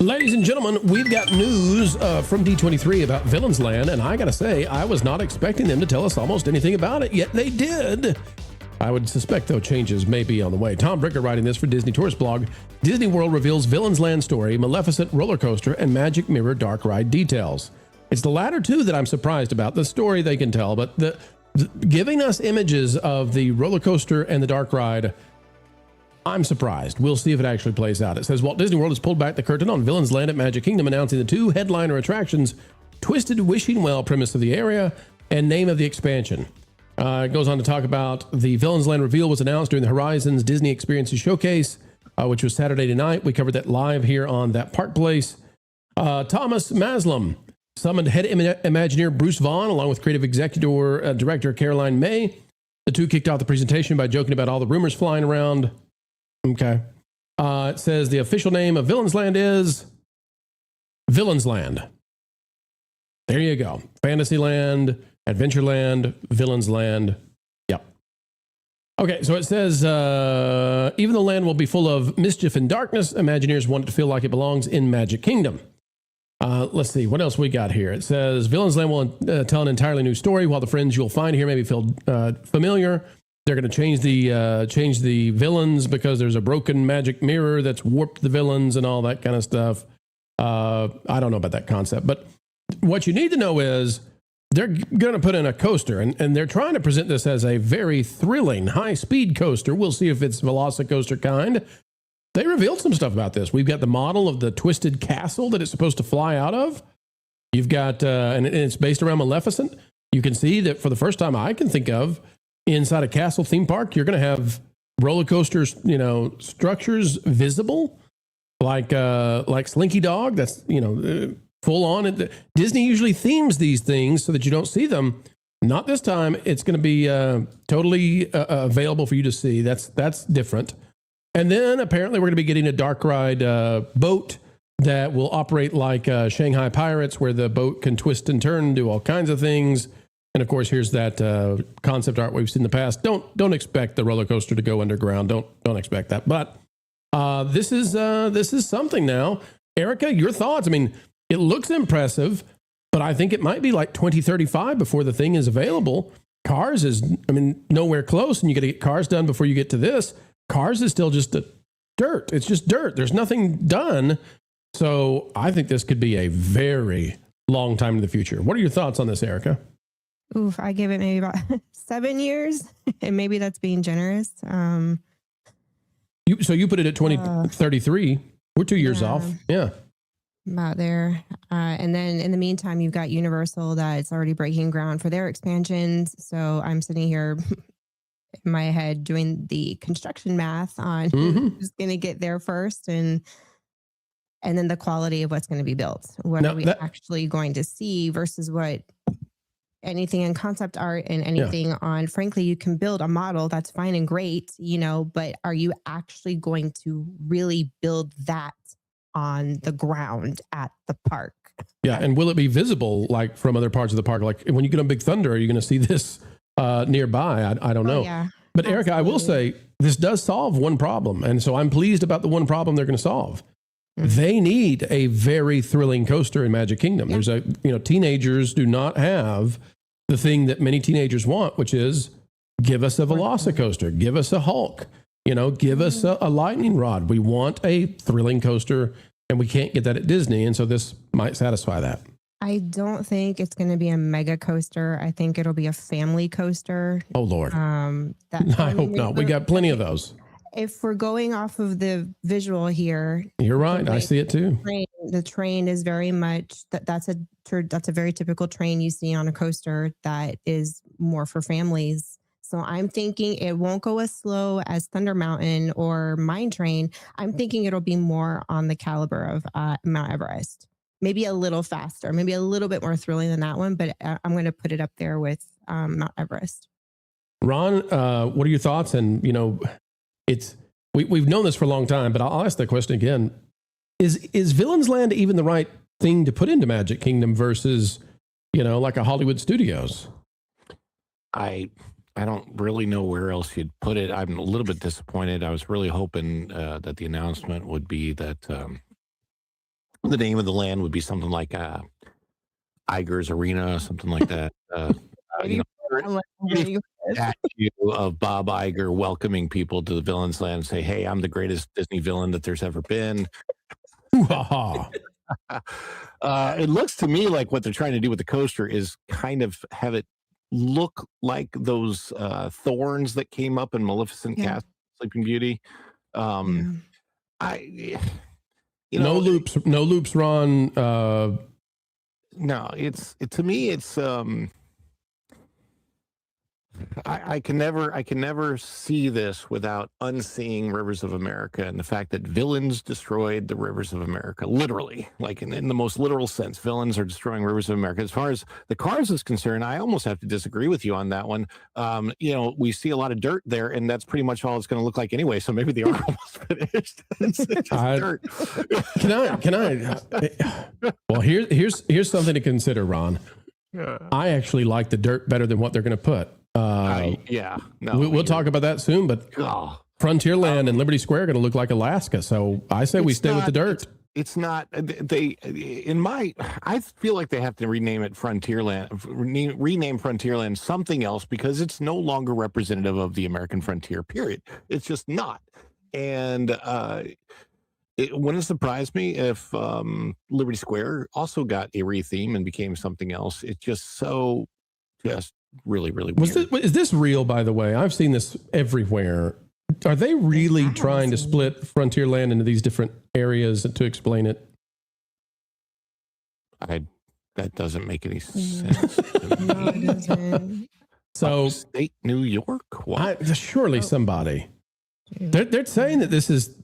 Ladies and gentlemen, we've got news from D23 about Villains Land, and I gotta say, I was not expecting them to tell us almost anything about it, yet they did. I would suspect, though, changes may be on the way. Tom Bricker writing this for Disney Tourist blog. Disney World reveals Villains Land story, Maleficent roller coaster, and Magic Mirror dark ride details. It's the latter two that I'm surprised about. The story they can tell, but giving us images of the roller coaster and the dark ride, I'm surprised. We'll see if it actually plays out. It says Walt Disney World has pulled back the curtain on Villains Land at Magic Kingdom, announcing the two headliner attractions, Twisted Wishing Well premise of the area and name of the expansion. It goes on to talk about the Villains Land reveal was announced during the Horizons Disney Experiences Showcase, which was Saturday night. We covered that live here on That Park Place. Thomas Maslam summoned head Imagineer Bruce Vaughn along with creative executive director Caroline May. The two kicked off the presentation by joking about all the rumors flying around. Okay. It says the official name of Villains Land is Villains Land. There you go. Fantasyland, Adventureland, Villains Land. Yep. Okay, so it says, even though land will be full of mischief and darkness, Imagineers want it to feel like it belongs in Magic Kingdom. Let's see, what else we got here? It says, Villains Land will tell an entirely new story, while the friends you'll find here maybe feel familiar. They're going to change the villains because there's a broken magic mirror that's warped the villains and all that kind of stuff. I don't know about that concept, but what you need to know is they're going to put in a coaster, and they're trying to present this as a very thrilling, high-speed coaster. We'll see if it's Velocicoaster kind. They revealed some stuff about this. We've got the model of the twisted castle that it's supposed to fly out of. You've got, and it's based around Maleficent. You can see that for the first time I can think of, inside a castle theme park, you're going to have roller coasters, structures visible, like Slinky Dog. That's, full on. Disney usually themes these things so that you don't see them. Not this time. It's going to be totally available for you to see. That's different. And then apparently we're going to be getting a dark ride boat that will operate like Shanghai Pirates, where the boat can twist and turn, do all kinds of things. And of course, here's that concept art we've seen in the past. Don't expect the roller coaster to go underground. Don't expect that. But this is something now. Erika, your thoughts? I mean, it looks impressive, but I think it might be like 2035 before the thing is available. Cars is, nowhere close, and you got to get Cars done before you get to this. Cars is still just dirt. It's just dirt. There's nothing done. So I think this could be a very long time in the future. What are your thoughts on this, Erika? Oof, I give it maybe about 7 years, and maybe that's being generous. So you put it at 2033. We're 2 years off. Yeah. About there. And then in the meantime, you've got Universal that's already breaking ground for their expansions. So I'm sitting here in my head doing the construction math on who's going to get there first, and then the quality of what's going to be built. What are we actually going to see versus what anything in concept art and anything on, frankly, you can build a model, that's fine and great, but are you actually going to really build that on the ground at the park? Yeah. And will it be visible like from other parts of the park? Like when you get on Big Thunder, are you going to see this nearby? I don't know. Yeah, but absolutely. Erika, I will say this does solve one problem. And so I'm pleased about the one problem they're going to solve. They need a very thrilling coaster in Magic Kingdom. There's teenagers do not have the thing that many teenagers want, which is give us a Velocicoaster, give us a Hulk, give us a lightning rod. We want a thrilling coaster, and we can't get that at Disney. And so this might satisfy that. I don't think it's going to be a mega coaster. I think it'll be a family coaster. Oh, Lord. I hope not. We got plenty of those. If we're going off of the visual here, you're right. I see it too. The train is very much that's a very typical train you see on a coaster that is more for families. So I'm thinking it won't go as slow as Thunder Mountain or Mine Train. I'm thinking it'll be more on the caliber of Mount Everest. Maybe a little faster, maybe a little bit more thrilling than that one, but I'm going to put it up there with Mount Everest. Ron, what are your thoughts? And, we've known this for a long time, but I'll ask that question again. Is Villains Land even the right thing to put into Magic Kingdom versus, like a Hollywood Studios? I don't really know where else you'd put it. I'm a little bit disappointed. I was really hoping that the announcement would be that the name of the land would be something like Iger's Arena, something like that. Statue of Bob Iger welcoming people to the Villains Land and say, "Hey, I'm the greatest Disney villain that there's ever been." It looks to me like what they're trying to do with the coaster is kind of have it look like those thorns that came up in Maleficent Castle, Sleeping Beauty. No loops, Ron. No, to me, it's I can never see this without unseeing Rivers of America and the fact that villains destroyed the Rivers of America, literally, like in the most literal sense. Villains are destroying Rivers of America. As far as the cars is concerned, I almost have to disagree with you on that one. We see a lot of dirt there, and that's pretty much all it's going to look like anyway. So maybe they are almost finished. It's just dirt. Can I? Well, here's something to consider, Ron. I actually like the dirt better than what they're going to put. We'll talk about that soon, but Frontierland and Liberty Square are going to look like Alaska. So I say we stay with the dirt. It's not. I feel like they have to rename it Frontierland, rename Frontierland something else, because it's no longer representative of the American frontier, period. It's just not. And it wouldn't surprise me if Liberty Square also got a retheme and became something else. It's just really, really weird. Is this real, by the way? I've seen this everywhere. Are they really trying to split Frontierland into these different areas to explain it? That doesn't make any sense. No, it doesn't. So, Upstate New York? Surely somebody. They're saying that this is...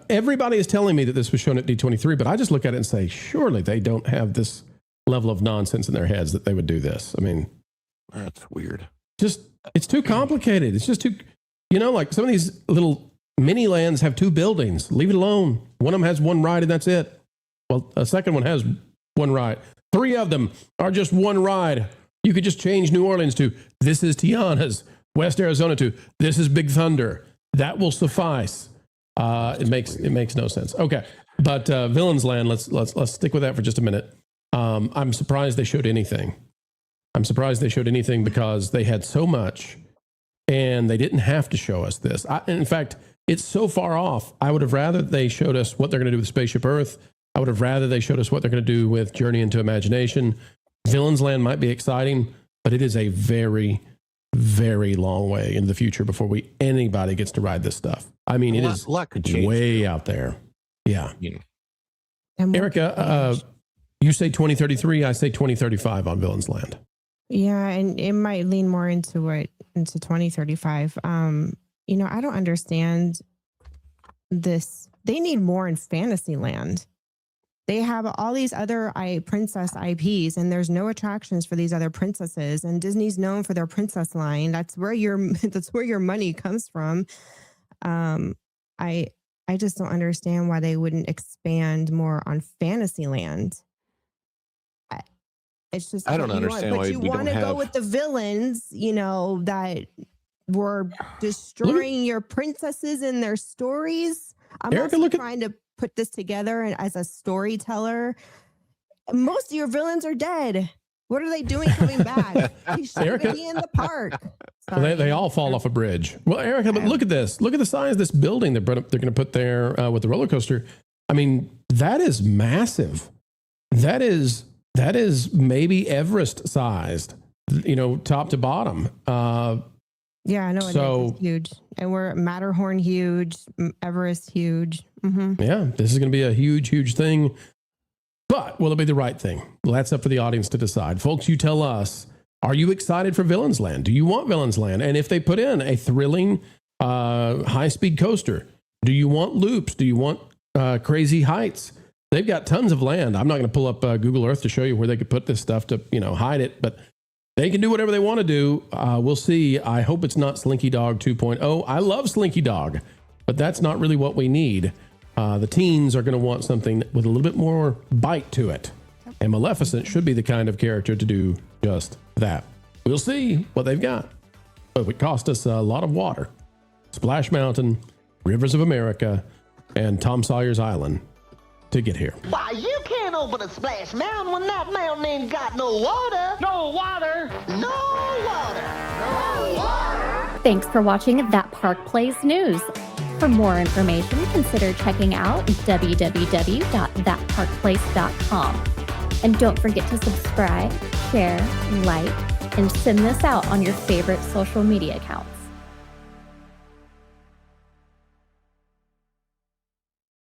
everybody is telling me that this was shown at D23, but I just look at it and say, surely they don't have this level of nonsense in their heads that they would do this. I mean... That's weird. It's too complicated. It's just too, like some of these little mini lands have two buildings. Leave it alone. One of them has one ride and that's it. Well, a second one has one ride. 3 of them are just one ride. You could just change New Orleans to this is Tiana's, West Arizona to this is Big Thunder. That will suffice. It makes no sense. Okay, but Villains Land. Let's stick with that for just a minute. I'm surprised they showed anything. Because they had so much and they didn't have to show us this. In fact, it's so far off. I would have rather they showed us what they're going to do with Spaceship Earth. I would have rather they showed us what they're going to do with Journey into Imagination. Villains Land might be exciting, but it is a very, very long way into the future before anybody gets to ride this stuff. I mean, it is way out there. Yeah. Erika, you say 2033, I say 2035 on Villains Land. Yeah, and it might lean more into 2035. I don't understand this. They need more in Fantasyland. They have all these other princess IPs, and there's no attractions for these other princesses. And Disney's known for their princess line. That's where your money comes from. I just don't understand why they wouldn't expand more on Fantasyland. It's just I don't understand why you want to go with the villains, that were destroying your princesses and their stories. I'm also trying to put this together, and as a storyteller, most of your villains are dead. What are they doing coming back? They should be in the park. Well, they all fall off a bridge. Well, Erika, but look at this. Look at the size of this building they're going to put there with the roller coaster. I mean, that is massive. That is maybe Everest sized, top to bottom. Yeah, I know. It's huge. And we're Matterhorn huge, Everest huge. Mm-hmm. Yeah, this is going to be a huge, huge thing. But will it be the right thing? Well, that's up for the audience to decide. Folks, you tell us, are you excited for Villains Land? Do you want Villains Land? And if they put in a thrilling high-speed coaster, do you want loops? Do you want crazy heights? They've got tons of land. I'm not going to pull up Google Earth to show you where they could put this stuff to, hide it, but they can do whatever they want to do. We'll see. I hope it's not Slinky Dog 2.0. I love Slinky Dog, but that's not really what we need. The teens are going to want something with a little bit more bite to it. And Maleficent should be the kind of character to do just that. We'll see what they've got. But it would cost us a lot of water. Splash Mountain, Rivers of America, and Tom Sawyer's Island to get here. Why, you can't open a Splash Mountain when that mountain ain't got no water. No water. No water. No water. Thanks for watching That Park Plays News. For more information, consider checking out www.thatparkplace.com. And don't forget to subscribe, share, like, and send this out on your favorite social media accounts.